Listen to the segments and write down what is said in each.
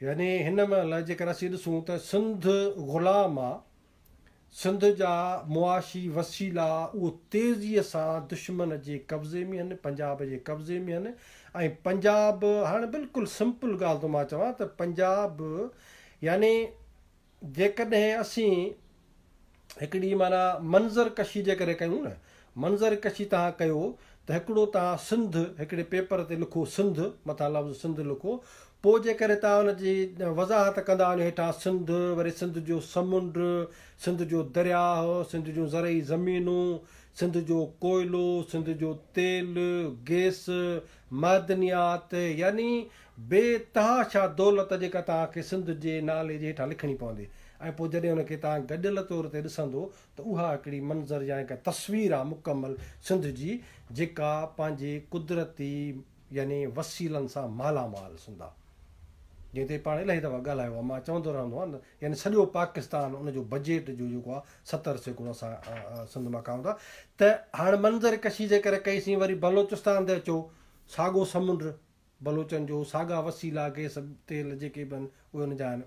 यानी हिन महिल जेकर असीं ॾिसूं त सिंध ग़ुलाम आहे, सिंध जा मुआशी वसीला उहो तेज़ीअ सां दुश्मन जे कब्ज़े में आहिनि, पंजाब जे कब्ज़े में आहिनि। ऐं पंजाब हाणे बिल्कुलु सिंपल ॻाल्हि थो मां चवां त पंजाब यानी जेकॾहिं असीं हिकिड़ी माना मंज़र कशी जे करे कयूं न, मंज़र कशी तव्हां कयो त हिकिड़ो तव्हां सिंध हिकिड़े पेपर ते लिखो, सिंध मथां लफ़्ज़ सिंध लिखो, पोइ जेकर तव्हां हुनजी वज़ाहत कंदा वञो हेठां सिंध, वरी सिंध जो समुंड, सिंध जो दरियाह, सिंध जूं ज़रई ज़मीनूं, सिंध जो कोयलो, सिंध जो तेल, गैस, मादनियात, यानी बेतहाशा दौलत जेका तव्हांखे सिंध जे नाले जे हेठां लिखणी पवंदी। ऐं पोइ जॾहिं हुनखे तव्हां गॾियल तौर ते ॾिसंदो त उहा हिकिड़ी मंज़र या हिकु तस्वीर आहे मुकमल सिंध जी, जेका पंहिंजे कुदरती यानी वसीलनि सां मालामाल सिंध आहे। जंहिं ते पाण इलाही दफ़ा ॻाल्हायो आहे, मां चवंदो रहंदो आहियां न, यानी सॼो पाकिस्तान उनजो बजट जो जेको आहे 70% असां सिंध मां खाऊं था। त हाणे मंज़र कशी जे करे कईसीं, वरी बलोचिस्तान ते अचो, साॻो समुंड, बलोचनि जो साॻा वसीला गैस तेल जेके बि आहिनि उहे हुनजा आहिनि।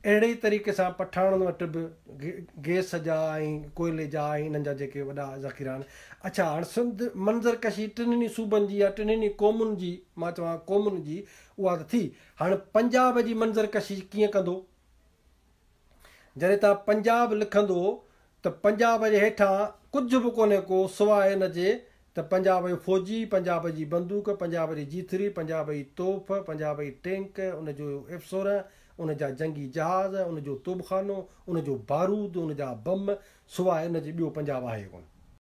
अहिड़े ई तरीक़े सां पठाणनि वटि बि गैस जा ऐं कोयले जा ऐं इन्हनि जा जेके वॾा ज़ख़ीरा आहिनि। अच्छा, हाणे सिंध मंज़र कशी टिनिनी सूबनि जी या टिनिनी क़ौमुनि जी, मां चवां क़ौमुनि जी, उहा त थी। हाणे पंजाब जी मंज़र कशी कीअं कंदो? जॾहिं तव्हां पंजाब लिखंदो त पंजाब जे हेठां कुझु बि कोन्हे को सवाइ हिन जे त पंजाब जो फ़ौजी, पंजाब जी बंदूक, पंजाब जी जीथरी, पंजाब जी तोप, पंजाब जी टैंक, उनजो F-16, उनजा जंगी जहाज़, उनजो तोबखानो, उनजो बारूद, उनजा बम, सवाइ हिन जे ॿियो पंजाब आहे कोन।